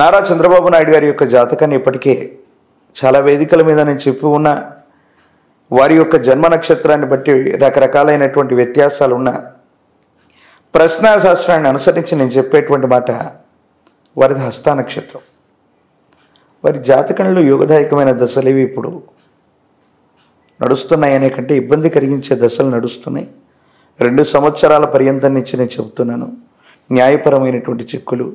నారా చంద్రబాబు నాయుడు గారి యొక్క జాతకాన్ని ఇప్పటికే చాలా వేదికల మీద నేను చెప్పి ఉన్న వారి యొక్క జన్మ నక్షత్రాన్ని బట్టి రకరకాలైనటువంటి వ్యత్యాసాలు ఉన్న ప్రశ్నాశాస్త్రాన్ని అనుసరించి నేను చెప్పేటువంటి మాట వారిది హస్త నక్షత్రం. వారి జాతకంలో యోగదాయకమైన దశలు ఇవి ఇప్పుడు నడుస్తున్నాయి అనే కంటే ఇబ్బంది కలిగించే దశలు నడుస్తున్నాయి. 2 సంవత్సరాల పర్యంతం నుంచి నేను చెబుతున్నాను. న్యాయపరమైనటువంటి చిక్కులు,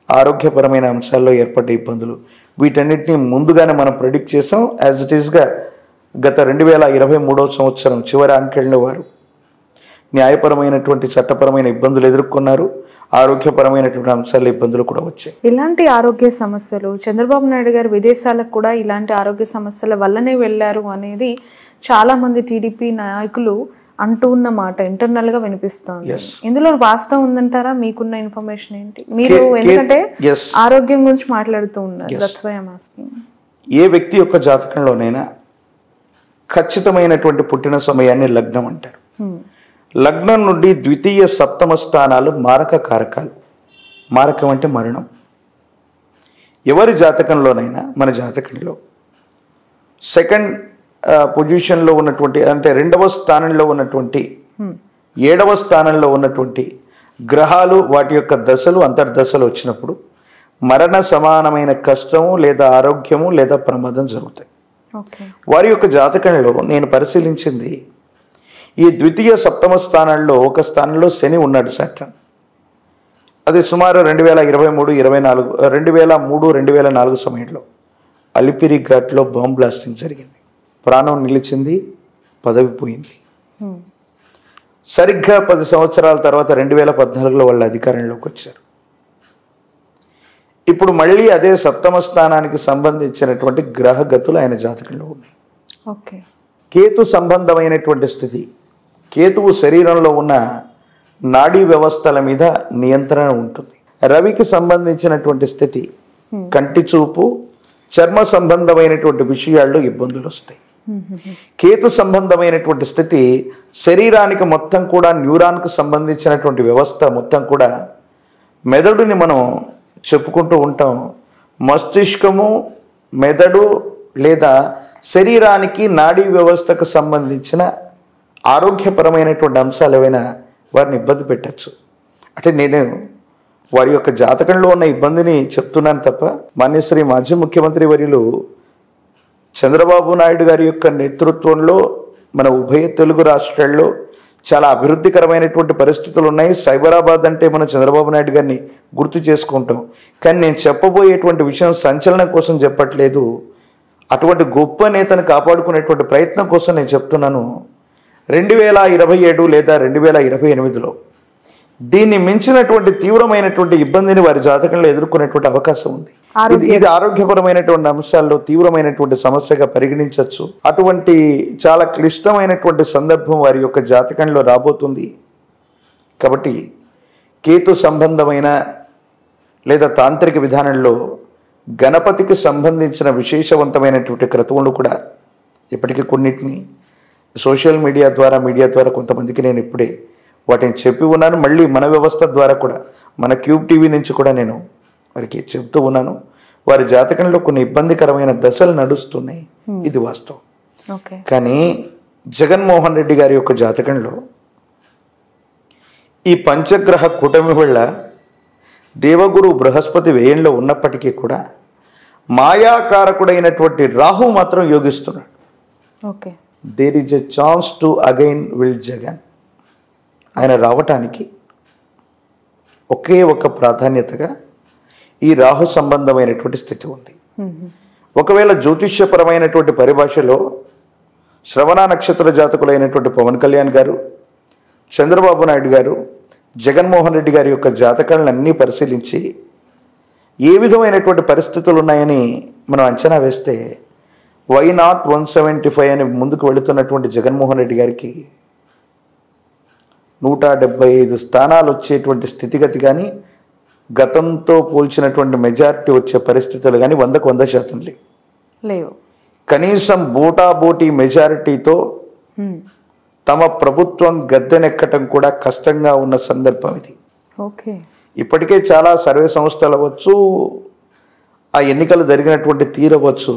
ఆరోగ్యపరమైన అంశాల్లో ఏర్పడ్డ ఇబ్బందులు, వీటన్నిటిని ముందుగానే మనం ప్రెడిక్ట్ చేసాం. యాజ్ ఇట్ ఈస్గా గత 2023 సంవత్సరం చివరి అంకెళ్ళలో వారు న్యాయపరమైనటువంటి చట్టపరమైన ఇబ్బందులు ఎదుర్కొన్నారు. ఆరోగ్యపరమైనటువంటి అంశాల ఇబ్బందులు కూడా వచ్చాయి. ఇలాంటి ఆరోగ్య సమస్యలు చంద్రబాబు నాయుడు గారు విదేశాలకు కూడా ఇలాంటి ఆరోగ్య సమస్యల వల్లనే వెళ్ళారు అనేది చాలా మంది టీడీపీ నాయకులు అంటూ ఉన్న మాట ఇంటర్నల్ గా వినిపిస్తోంది. ఇందులో వాస్తవం ఉందంటారా? మీకున్న ఇన్ఫర్మేషన్ ఏంటి? మీరు ఎందుకంటే ఆరోగ్యం గురించి మాట్లాడుతూ ఉన్నారు. That's why I'm asking. ఏ వ్యక్తి యొక్క జాతకంలోనైనా ఖచ్చితమైనటువంటి పుట్టిన సమయాన్ని లగ్నం అంటారు. లగ్నం నుండి ద్వితీయ సప్తమ స్థానాలు మారక కారకాలు. మారకం అంటే మరణం. ఎవరి జాతకంలోనైనా మన జాతకంలో సెకండ్ పొజిషన్లో ఉన్నటువంటి అంటే 2వ స్థానంలో ఉన్నటువంటి 7వ స్థానంలో ఉన్నటువంటి గ్రహాలు వాటి యొక్క దశలు అంతర్దశలు వచ్చినప్పుడు మరణ సమానమైన కష్టము లేదా ఆరోగ్యము లేదా ప్రమాదం జరుగుతాయి. వారి యొక్క జాతకంలో నేను పరిశీలించింది ఈ ద్వితీయ సప్తమ స్థానాల్లో ఒక స్థానంలో శని ఉన్నాడు సాటర్న్. అది సుమారు 2003-2004 సమయంలో అలిపిరి ఘాట్లో బాంబ్ బ్లాస్టింగ్ జరిగింది. ప్రాణం నిలిచింది, పదవి పోయింది. సరిగ్గా 10 సంవత్సరాల తర్వాత 2014లో వాళ్ళు అధికారంలోకి వచ్చారు. ఇప్పుడు మళ్ళీ అదే సప్తమ స్థానానికి సంబంధించినటువంటి గ్రహగతులు ఆయన జాతకంలో ఉన్నాయి. కేతు సంబంధమైనటువంటి స్థితి. కేతువు శరీరంలో ఉన్న నాడీ వ్యవస్థల మీద నియంత్రణ ఉంటుంది. రవికి సంబంధించినటువంటి స్థితి కంటి చూపు, చర్మ సంబంధమైనటువంటి విషయాల్లో ఇబ్బందులు వస్తాయి. కేతు సంబంధమైనటువంటి స్థితి శరీరానికి మొత్తం కూడా న్యూరాన్కు సంబంధించినటువంటి వ్యవస్థ మొత్తం కూడా మెదడుని మనం చెప్పుకుంటూ ఉంటాం. మస్తిష్కము, మెదడు లేదా శరీరానికి నాడీ వ్యవస్థకు సంబంధించిన ఆరోగ్యపరమైనటువంటి అంశాలు ఏవైనా వారిని ఇబ్బంది పెట్టచ్చు. అంటే నేను వారి యొక్క జాతకంలో ఉన్న ఇబ్బందిని చెప్తున్నాను తప్ప మాన్యశ్రీ మాజీ ముఖ్యమంత్రి వర్యులు చంద్రబాబు నాయుడు గారి యొక్క నేతృత్వంలో మన ఉభయ తెలుగు రాష్ట్రాల్లో చాలా అభివృద్ధికరమైనటువంటి పరిస్థితులు ఉన్నాయి. సైబరాబాద్ అంటే మనం చంద్రబాబు నాయుడు గారిని గుర్తు చేసుకుంటాం. కానీ నేను చెప్పబోయేటువంటి విషయం సంచలనం కోసం చెప్పట్లేదు. అటువంటి గొప్ప నేతను కాపాడుకునేటువంటి ప్రయత్నం కోసం నేను చెప్తున్నాను. 2027 లేదా 2028లో దీన్ని మించినటువంటి తీవ్రమైనటువంటి ఇబ్బందిని వారి జాతకంలో ఎదుర్కొనేటువంటి అవకాశం ఉంది. ఇది ఆరోగ్యపరమైనటువంటి అంశాల్లో తీవ్రమైనటువంటి సమస్యగా పరిగణించవచ్చు. అటువంటి చాలా క్లిష్టమైనటువంటి సందర్భం వారి యొక్క జాతకంలో రాబోతుంది. కాబట్టి కేతు సంబంధమైన లేదా తాంత్రిక విధానంలో గణపతికి సంబంధించిన విశేషవంతమైనటువంటి క్రతువులు కూడా ఇప్పటికీ కొన్నిటిని సోషల్ మీడియా ద్వారా కొంతమందికి నేను ఇప్పుడే వాటిని చెప్పి ఉన్నాను. మళ్ళీ మన వ్యవస్థ ద్వారా కూడా మన క్యూబ్ టీవీ నుంచి కూడా నేను వారికి చెప్తూ ఉన్నాను. వారి జాతకంలో కొన్ని ఇబ్బందికరమైన దశలు నడుస్తున్నాయి. ఇది వాస్తవం. కానీ జగన్మోహన్ రెడ్డి గారి యొక్క జాతకంలో ఈ పంచగ్రహ కూటమి వల్ల దేవగురు బృహస్పతి వ్యయంలో ఉన్నప్పటికీ కూడా మాయాకారకుడైనటువంటి రాహు మాత్రం యోగిస్తున్నాడు. There is a chance to again will Jagan. ఆయన రావటానికి ఒకే ఒక ప్రాధాన్యతగా ఈ రాహు సంబంధమైనటువంటి స్థితి ఉంది. ఒకవేళ జ్యోతిష్యపరమైనటువంటి పరిభాషలో శ్రవణ నక్షత్ర జాతకులైనటువంటి పవన్ కళ్యాణ్ గారు, చంద్రబాబు నాయుడు గారు, జగన్మోహన్ రెడ్డి గారి యొక్క జాతకాలను అన్నీ పరిశీలించి ఏ విధమైనటువంటి పరిస్థితులు ఉన్నాయని మనం అంచనా వేస్తే వై నాట్ 175 అని ముందుకు వెళుతున్నటువంటి జగన్మోహన్ రెడ్డి గారికి 175 స్థానాలు వచ్చేటువంటి స్థితిగతి కానీ గతంతో పోల్చినటువంటి మెజారిటీ వచ్చే పరిస్థితులు కానీ 100కు 100% లేవు. కనీసం బోటాబోటీ మెజారిటీతో తమ ప్రభుత్వం గద్దెనెక్కటం కూడా కష్టంగా ఉన్న సందర్భం ఇది. ఇప్పటికే చాలా సర్వే సంస్థలు అవ్వచ్చు, ఆ ఎన్నికలు జరిగినటువంటి తీరవచ్చు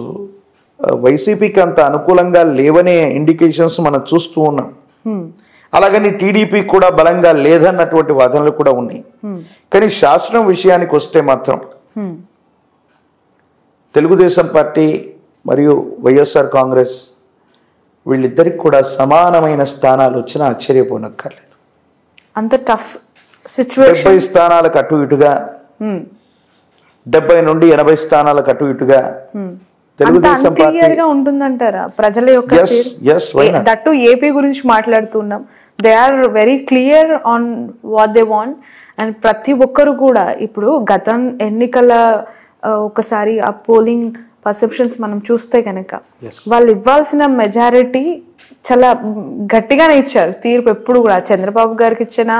వైసీపీకి అంత అనుకూలంగా లేవనే ఇండికేషన్స్ మనం చూస్తూ ఉన్నాం. అలాగని టీడీపీ కూడా బలంగా లేదన్నటువంటి వాదనలు కూడా ఉన్నాయి. కానీ శాసనం విషయానికి వస్తే మాత్రం తెలుగుదేశం పార్టీ మరియు వైఎస్ఆర్ కాంగ్రెస్ వీళ్ళిద్దరికి కూడా సమానమైన స్థానాలు వచ్చినా ఆశ్చర్యపోనక్కర్లేదు. అంత టఫ్ సిచ్యువేషన్. 70 స్థానాలకు అటు ఇటుగా, 70 నుండి 80 స్థానాలకు అటు ఇటుగా తెలుగుదేశం పార్టీ ఉంటుందంటారా ప్రజల యొక్క? దట్టు ఏపీ గురించి మాట్లాడుతున్నాం. They are very clear on what they want. And ప్రతి ఒక్కరు కూడా ఇప్పుడు గత ఎన్నికల ఒకసారి ఆ పోలింగ్ పర్సెప్షన్స్ మనం చూస్తే కనుక వాళ్ళు ఇవ్వాల్సిన మెజారిటీ చాలా గట్టిగానే ఇచ్చారు తీర్పు. ఎప్పుడు కూడా చంద్రబాబు గారికి ఇచ్చినా,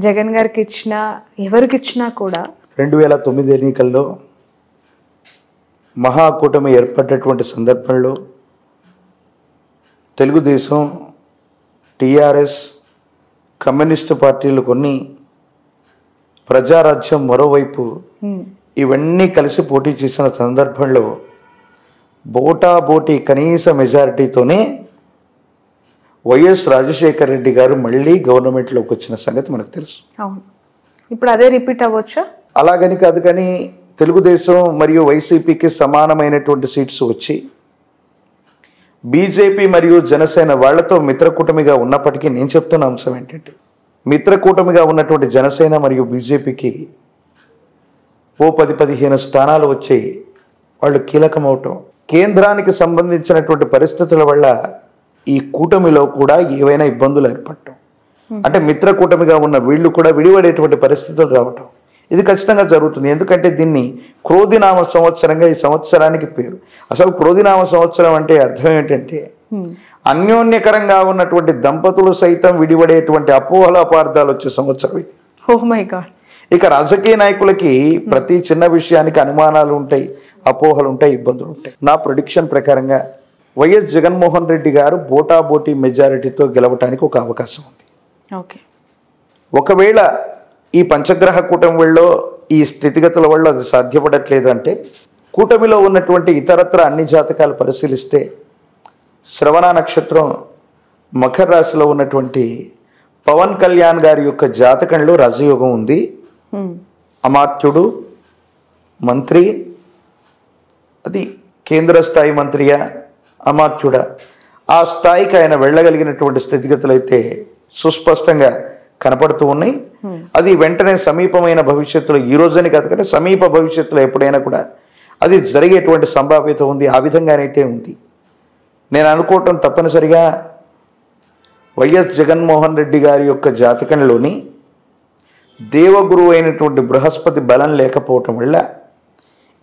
జగన్ గారికి ఇచ్చినా, ఎవరికి ఇచ్చినా కూడా 2009 ఎన్నికల్లో మహాకూటమి ఏర్పడ్డటువంటి సందర్భంలో తెలుగుదేశం, టీఆర్ఎస్, కమ్యూనిస్టు పార్టీలు కొన్ని, ప్రజారాజ్యం మరోవైపు ఇవన్నీ కలిసి పోటీ చేసిన సందర్భంలో బోటాబోటీ కనీస మెజారిటీతోనే వైఎస్ రాజశేఖర రెడ్డి గారు మళ్ళీ గవర్నమెంట్లోకి వచ్చిన సంగతి మనకు తెలుసు. ఇప్పుడు అదే రిపీట్ అవ్వచ్చా? అలాగని కాదు, కానీ తెలుగుదేశం మరియు వైసీపీకి సమానమైనటువంటి సీట్స్ వచ్చి బీజేపీ మరియు జనసేన వాళ్లతో మిత్రకూటమిగా ఉన్నప్పటికీ నేను చెప్తున్న అంశం ఏంటంటే మిత్రకూటమిగా ఉన్నటువంటి జనసేన మరియు బీజేపీకి ఓ 10-15 స్థానాలు వచ్చి వాళ్ళు కీలకమవటం, కేంద్రానికి సంబంధించినటువంటి పరిస్థితుల వల్ల ఈ కూటమిలో కూడా ఏవైనా ఇబ్బందులు ఏర్పడటం, అంటే మిత్రకూటమిగా ఉన్న వీళ్ళు కూడా విడిపడేటువంటి పరిస్థితులు రావటం, ఇది ఖచ్చితంగా జరుగుతుంది. ఎందుకంటే దీన్ని క్రోధినామ సంవత్సరంగా ఈ సంవత్సరానికి పేరు. అసలు క్రోధినామ సంవత్సరం అంటే అర్థం ఏంటంటే అన్యోన్యకరంగా ఉన్నటువంటి దంపతులు సైతం విడిపడేటువంటి అపోహల అపార్థాలు వచ్చే సంవత్సరం ఇది. Oh my God. ఇక రాజకీయ నాయకులకి ప్రతి చిన్న విషయానికి అనుమానాలు ఉంటాయి, అపోహలు ఉంటాయి, ఇబ్బందులు ఉంటాయి. నా ప్రిడిక్షన్ ప్రకారంగా వైఎస్ జగన్మోహన్ రెడ్డి గారు బోటాబోటీ మెజారిటీతో గెలవటానికి ఒక అవకాశం ఉంది. ఒకవేళ ఈ పంచగ్రహ కూటమిలో ఈ స్థితిగతుల వల్ల అది సాధ్యపడట్లేదు అంటే కూటమిలో ఉన్నటువంటి ఇతరత్ర అన్ని జాతకాలు పరిశీలిస్తే శ్రవణ నక్షత్రం మకర రాశిలో ఉన్నటువంటి పవన్ కళ్యాణ్ గారి యొక్క జాతకంలో రాజయోగం ఉంది. అమాత్యుడు మంత్రి, అది కేంద్ర స్థాయి మంత్రియా అమాత్యుడా, ఆ స్థాయికి ఆయన వెళ్ళగలిగినటువంటి స్థితిగతులు అయితే సుస్పష్టంగా కనపడుతూ ఉన్నాయి. అది వెంటనే సమీపమైన భవిష్యత్తులో, ఈ రోజుని కాదు కానీ సమీప భవిష్యత్తులో ఎప్పుడైనా కూడా అది జరిగేటువంటి సంభావ్యత ఉంది. ఆ విధంగానైతే ఉంది. నేను అనుకోవటం తప్పనిసరిగా వైఎస్ జగన్మోహన్ రెడ్డి గారి యొక్క జాతకంలోని దేవగురువు అయినటువంటి బృహస్పతి బలం లేకపోవటం వల్ల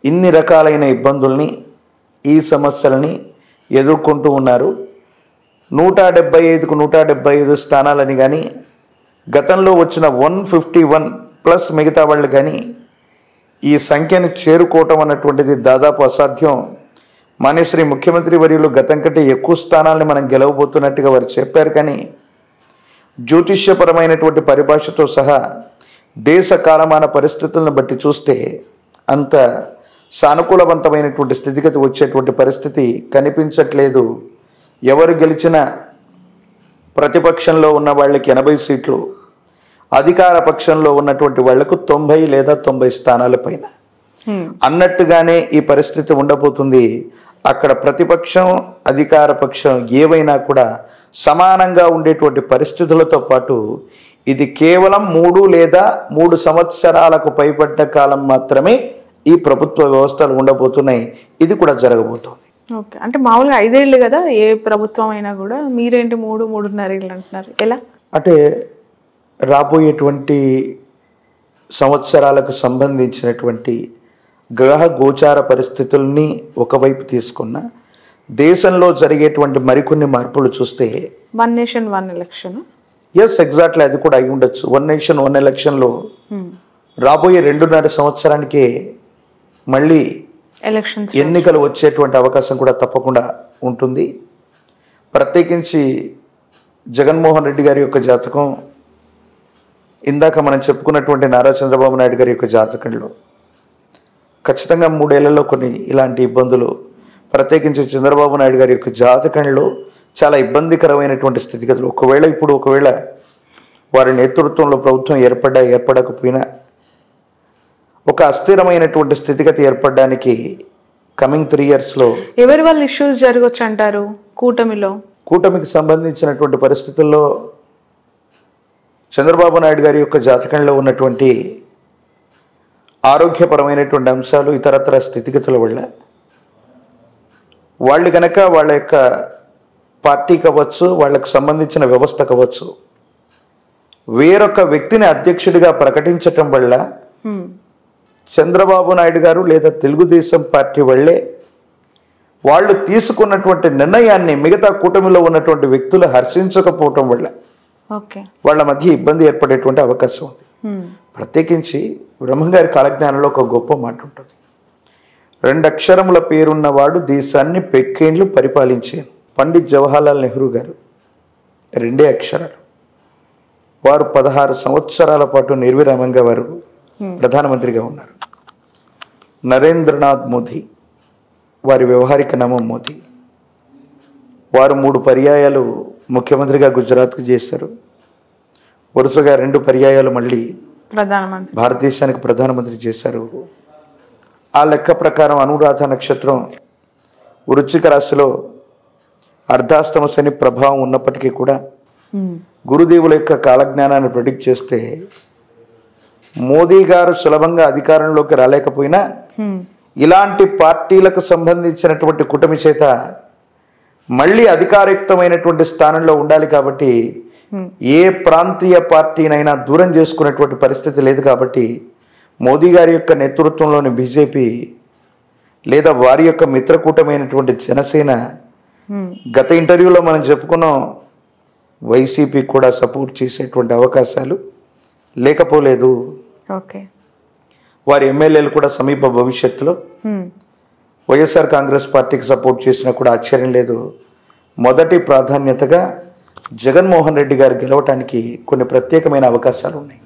ఇన్ని రకాలైన ఇబ్బందుల్ని, ఈ సమస్యలని ఎదుర్కొంటూ ఉన్నారు. 175కు 175 స్థానాలని కానీ, గతంలో వచ్చిన 151 ప్లస్ మిగతా వాళ్ళు కానీ ఈ సంఖ్యను చేరుకోవటం అన్నటువంటిది దాదాపు అసాధ్యం. మాన్యశ్రీ ముఖ్యమంత్రి వర్యులు గతం కంటే ఎక్కువ స్థానాలని మనం గెలవబోతున్నట్టుగా వారు చెప్పారు. కానీ జ్యోతిష్యపరమైనటువంటి పరిభాషతో సహా దేశ కాలమాన పరిస్థితులను బట్టి చూస్తే అంత సానుకూలవంతమైనటువంటి స్థితిగతి వచ్చేటువంటి పరిస్థితి కనిపించట్లేదు. ఎవరు గెలిచినా ప్రతిపక్షంలో ఉన్న వాళ్ళకి 80 సీట్లు, అధికార పక్షంలో ఉన్నటువంటి వాళ్లకు 90 లేదా 90 స్థానాల పైన అన్నట్టుగానే ఈ పరిస్థితి ఉండబోతుంది. అక్కడ ప్రతిపక్షం, అధికార పక్షం ఏవైనా కూడా సమానంగా ఉండేటువంటి పరిస్థితులతో పాటు ఇది కేవలం 3 లేదా 3 సంవత్సరాలకు పైబడ్డ కాలం మాత్రమే ఈ ప్రభుత్వ వ్యవస్థలు ఉండబోతున్నాయి. ఇది కూడా జరగబోతోంది. ఓకే, అంటే మామూలుగా 5 ఏళ్ళు కదా ఏ ప్రభుత్వం అయినా కూడా, మీరేంటి 3-3.5 ఏళ్ళు అంటున్నారు, ఎలా? అంటే రాబోయేటువంటి సంవత్సరాలకు సంబంధించినటువంటి గ్రహ గోచార పరిస్థితుల్ని ఒకవైపు తీసుకున్న దేశంలో జరిగేటువంటి మరికొన్ని మార్పులు చూస్తే 1 నేషన్ 1 ఎలక్షన్, ఎస్ ఎగ్జాక్ట్లీ అది కూడా అయి ఉండొచ్చు. 1 నేషన్ 1 ఎలక్షన్లో రాబోయే 2.5 సంవత్సరానికే మళ్ళీ ఎన్నికలు వచ్చేటువంటి అవకాశం కూడా తప్పకుండా ఉంటుంది. ప్రత్యేకించి జగన్మోహన్ రెడ్డి గారి యొక్క జాతకం, ఇందాక మనం చెప్పుకున్నటువంటి నారా చంద్రబాబు నాయుడు గారి యొక్క జాతకంలో ఖచ్చితంగా 3 ఏళ్లలో కొన్ని ఇలాంటి ఇబ్బందులు, ప్రత్యేకించి చంద్రబాబు నాయుడు గారి యొక్క జాతకంలో చాలా ఇబ్బందికరమైనటువంటి స్థితిగతులు, ఒకవేళ వారి నేతృత్వంలో ప్రభుత్వం ఏర్పడకపోయినా ఒక అస్థిరమైనటువంటి స్థితిగతి ఏర్పడడానికి కమింగ్ 3 yearsలో ఎవరి వల్ల ఇష్యూస్ జరగవచ్చు అంటారు? కూటమికి సంబంధించినటువంటి పరిస్థితుల్లో చంద్రబాబు నాయుడు గారి యొక్క జాతకంలో ఉన్నటువంటి ఆరోగ్యపరమైనటువంటి అంశాలు, ఇతరత్ర స్థితిగతుల వల్ల వాళ్ళు కనుక వాళ్ళ యొక్క పార్టీ కావచ్చు, వాళ్ళకు సంబంధించిన వ్యవస్థ కావచ్చు, వేరొక వ్యక్తిని అధ్యక్షుడిగా ప్రకటించటం వల్ల చంద్రబాబు నాయుడు గారు లేదా తెలుగుదేశం పార్టీ వాళ్ళే వాళ్ళు తీసుకున్నటువంటి నిర్ణయాన్ని మిగతా కూటమిలో ఉన్నటువంటి వ్యక్తులు హర్షించకపోవటం వల్ల వాళ్ళ మధ్య ఇబ్బంది ఏర్పడేటువంటి అవకాశం ఉంది. ప్రత్యేకించి బ్రహ్మంగారి కాలజ్ఞానంలో ఒక గొప్ప మాట ఉంటుంది. 2 అక్షరముల పేరున్నవాడు దేశాన్ని పెక్కేండ్లు పరిపాలించారు. పండిత్ జవహర్లాల్ నెహ్రూ గారు 2 అక్షరాలు. వారు 16 సంవత్సరాల పాటు నిర్విరామంగా వారు ప్రధానమంత్రిగా ఉన్నారు. నరేంద్రనాథ్ మోదీ, వారి వ్యవహారిక నామం మోదీ, వారు 3 పర్యాయాలు ముఖ్యమంత్రిగా గుజరాత్కు చేశారు. వరుసగా 2 పర్యాయాలు మళ్ళీ భారతదేశానికి ప్రధానమంత్రి చేశారు. ఆ లెక్క ప్రకారం అనురాధ నక్షత్రం వృశ్చిక రాశిలో అర్ధాష్టమ శని ప్రభావం ఉన్నప్పటికీ కూడా గురుదేవుల యొక్క కాలజ్ఞానాన్ని ప్రెడిక్ట్ చేస్తే మోదీ గారు సులభంగా అధికారంలోకి రాలేకపోయినా ఇలాంటి పార్టీలకు సంబంధించినటువంటి కూటమి చేత మళ్ళీ అధికారయుక్తమైనటువంటి స్థానంలో ఉండాలి. కాబట్టి ఏ ప్రాంతీయ పార్టీనైనా దూరం చేసుకునేటువంటి పరిస్థితి లేదు. కాబట్టి మోదీ గారి యొక్క నేతృత్వంలోని బీజేపీ లేదా వారి యొక్క మిత్రకూటమైనటువంటి జనసేన, గత ఇంటర్వ్యూలో మనం చెప్పుకున్నాం, వైసీపీ కూడా సపోర్ట్ చేసేటువంటి అవకాశాలు లేకపోలేదు. వారి ఎమ్మెల్యేలు కూడా సమీప భవిష్యత్తులో వైఎస్ఆర్ కాంగ్రెస్ పార్టీకి సపోర్ట్ చేసినా కూడా ఆశ్చర్యం లేదు. మొదటి ప్రాధాన్యతగా జగన్మోహన్ రెడ్డి గారు గెలవటానికి కొన్ని ప్రత్యేకమైన అవకాశాలు ఉన్నాయి.